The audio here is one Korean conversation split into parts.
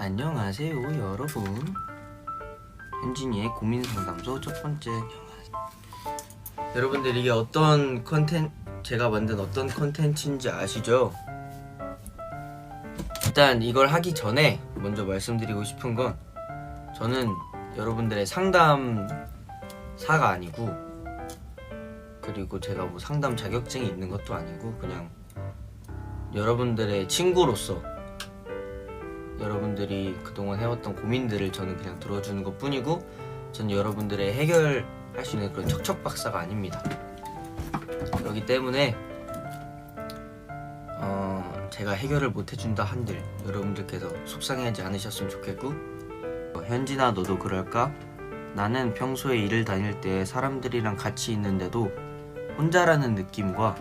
안녕하세요 여러분. 현진이의 고민상담소 첫 번째. 여러분들 이게 어떤 제가 만든 어떤 컨텐츠인지 아시죠? 일단 이걸 하기 전에 먼저 말씀드리고 싶은 건, 저는 여러분들의 상담사가 아니고, 그리고 제가 뭐 상담 자격증이 있는 것도 아니고, 그냥 여러분들의 친구로서 여러분들이 그동안 해왔던 고민들을 저는 그냥 들어주는 것 뿐이고, 저는 여러분들의 해결할 수 있는 그런 척척박사가 아닙니다. 그렇기 때문에 제가 해결을 못 해준다 한들 여러분들께서 속상해하지 않으셨으면 좋겠고, 현진아 너도 그럴까? 나는 평소에 일을 다닐 때 사람들이랑 같이 있는데도 혼자라는 느낌과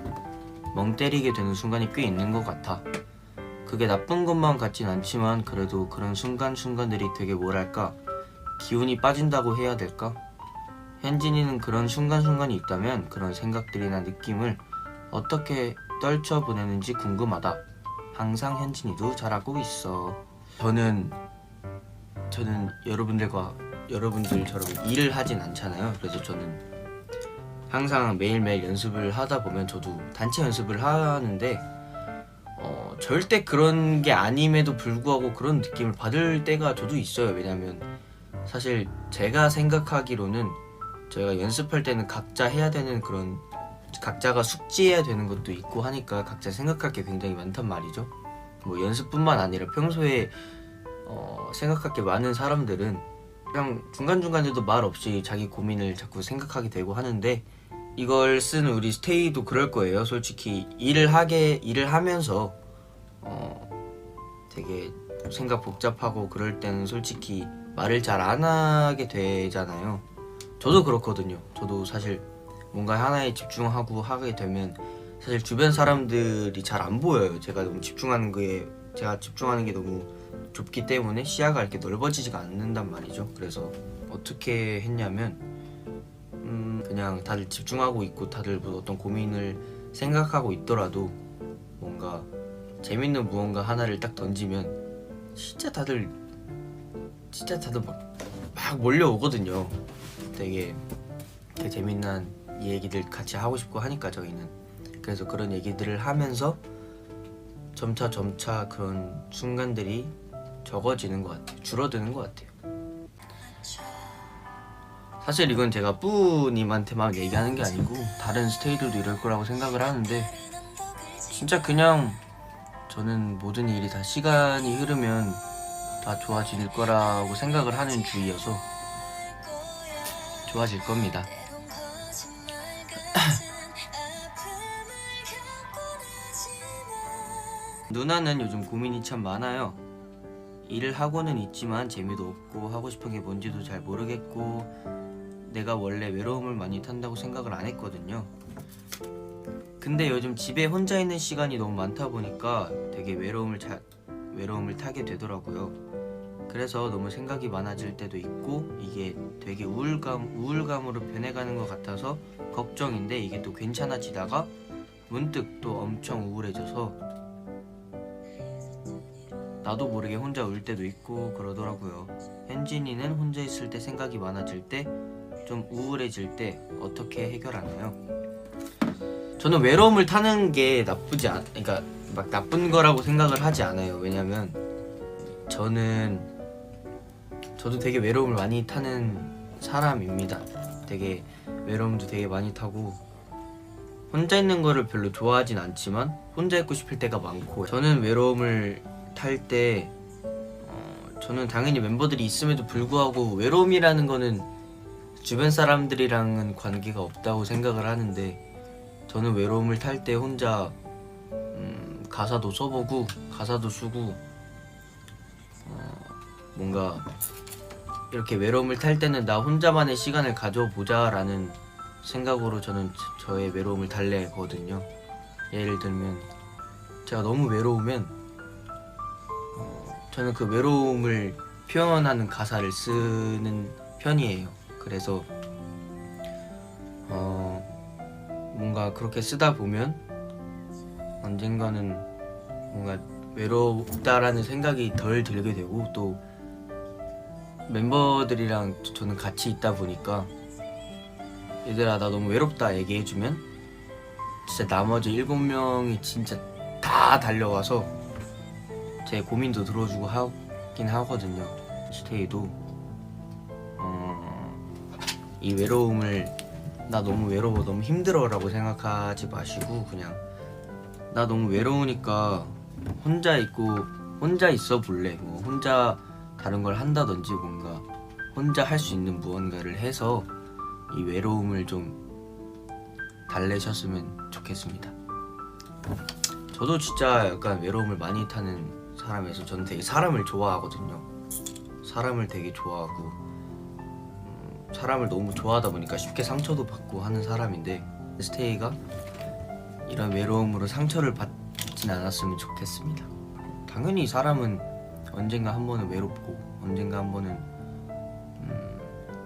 멍 때리게 되는 순간이 꽤 있는 것 같아. 그게 나쁜 것만 같진 않지만 그래도 그런 순간순간들이 되게 뭐랄까 기운이 빠진다고 해야 될까? 현진이는 그런 순간순간이 있다면 그런 생각들이나 느낌을 어떻게 떨쳐보내는지 궁금하다. 항상 현진이도 잘하고 있어. 저는 여러분들처럼 일을 하진 않잖아요. 그래서 저는 항상 매일매일 연습을 하다 보면, 저도 단체 연습을 하는데 절대 그런 게 아님에도 불구하고 그런 느낌을 받을 때가 저도 있어요. 왜냐면 사실 제가 생각하기로는 저희가 연습할 때는 각자 해야 되는 그런, 각자가 숙지해야 되는 것도 있고 하니까 각자 생각할 게 굉장히 많단 말이죠. 뭐 연습뿐만 아니라 평소에 생각할 게 많은 사람들은 그냥 중간중간에도 말 없이 자기 고민을 자꾸 생각하게 되고 하는데, 이걸 쓴 우리 스테이도 그럴 거예요. 솔직히 일을 하면서 되게 생각 복잡하고 그럴 때는 솔직히 말을 잘 안 하게 되잖아요. 저도 그렇거든요. 저도 사실 뭔가 하나에 집중하고 하게 되면 사실 주변 사람들이 잘 안 보여요. 제가 집중하는 게 너무 좁기 때문에 시야가 이렇게 넓어지지가 않는단 말이죠. 그래서 어떻게 했냐면 그냥 다들 집중하고 있고 다들 뭐 어떤 고민을 생각하고 있더라도 뭔가 재밌는 무언가 하나를 딱 던지면 진짜 다들 막 몰려오거든요. 되게 재밌는 얘기들 같이 하고 싶고 하니까 저희는. 그래서 그런 얘기들을 하면서 점차 그런 순간들이 적어지는 것 같아요. 줄어드는 것 같아요. 사실 이건 제가 뿌님한테만 얘기하는 게 아니고 다른 스테이들도 이럴 거라고 생각을 하는데, 진짜 그냥 저는 모든 일이 다 시간이 흐르면 다 좋아질 거라고 생각을 하는 주의여서 좋아질 겁니다. 누나는 요즘 고민이 참 많아요. 일을 하고는 있지만 재미도 없고 하고 싶은 게 뭔지도 잘 모르겠고, 내가 원래 외로움을 많이 탄다고 생각을 안 했거든요. 근데 요즘 집에 혼자 있는 시간이 너무 많다 보니까 되게 외로움을 타게 되더라고요. 그래서 너무 생각이 많아질 때도 있고, 이게 되게 우울감으로 변해가는 것 같아서 걱정인데, 이게 또 괜찮아지다가 문득 또 엄청 우울해져서 나도 모르게 혼자 울 때도 있고 그러더라고요. 현진이는 혼자 있을 때 생각이 많아질 때, 좀 우울해질 때 어떻게 해결하나요? 저는 외로움을 타는 게 그러니까 막 나쁜 거라고 생각을 하지 않아요. 왜냐면 저도 되게 외로움을 많이 타는 사람입니다. 되게 외로움도 되게 많이 타고 혼자 있는 거를 별로 좋아하진 않지만 혼자 있고 싶을 때가 많고, 저는 외로움을 탈 때 저는 당연히 멤버들이 있음에도 불구하고 외로움이라는 거는 주변 사람들이랑은 관계가 없다고 생각을 하는데, 저는 외로움을 탈 때 혼자 가사도 써보고 가사도 쓰고 뭔가 이렇게 외로움을 탈 때는 나 혼자만의 시간을 가져보자 라는 생각으로 저는 저의 외로움을 달래거든요. 예를 들면 제가 너무 외로우면 저는 그 외로움을 표현하는 가사를 쓰는 편이에요. 그래서 뭔가 그렇게 쓰다 보면 언젠가는 뭔가 외롭다라는 생각이 덜 들게 되고, 또 멤버들이랑 저는 같이 있다 보니까 얘들아 나 너무 외롭다 얘기해주면 진짜 나머지 7명이 진짜 다 달려와서 제 고민도 들어주고 하긴 하거든요. 스테이도 이 외로움을 나 너무 외로워 너무 힘들어 라고 생각하지 마시고, 그냥 나 너무 외로우니까 혼자 있고 혼자 있어 볼래, 뭐 혼자 다른 걸 한다든지 뭔가 혼자 할 수 있는 무언가를 해서 이 외로움을 좀 달래셨으면 좋겠습니다. 저도 진짜 약간 외로움을 많이 타는 사람이어서 저는 되게 사람을 좋아하거든요. 사람을 되게 좋아하고 사람을 너무 좋아하다 보니까 쉽게 상처도 받고 하는 사람인데, 스테이가 이런 외로움으로 상처를 받진 않았으면 좋겠습니다. 당연히 사람은 언젠가 한 번은 외롭고 언젠가 한 번은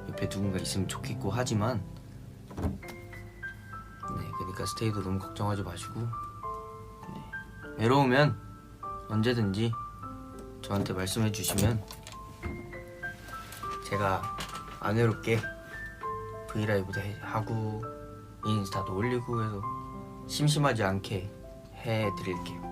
옆에 누군가 있으면 좋겠고 하지만, 그러니까 스테이도 너무 걱정하지 마시고, 외로우면 언제든지 저한테 말씀해 주시면 제가 안 외롭게 브이라이브도 하고 인스타도 올리고 해서 심심하지 않게 해드릴게요.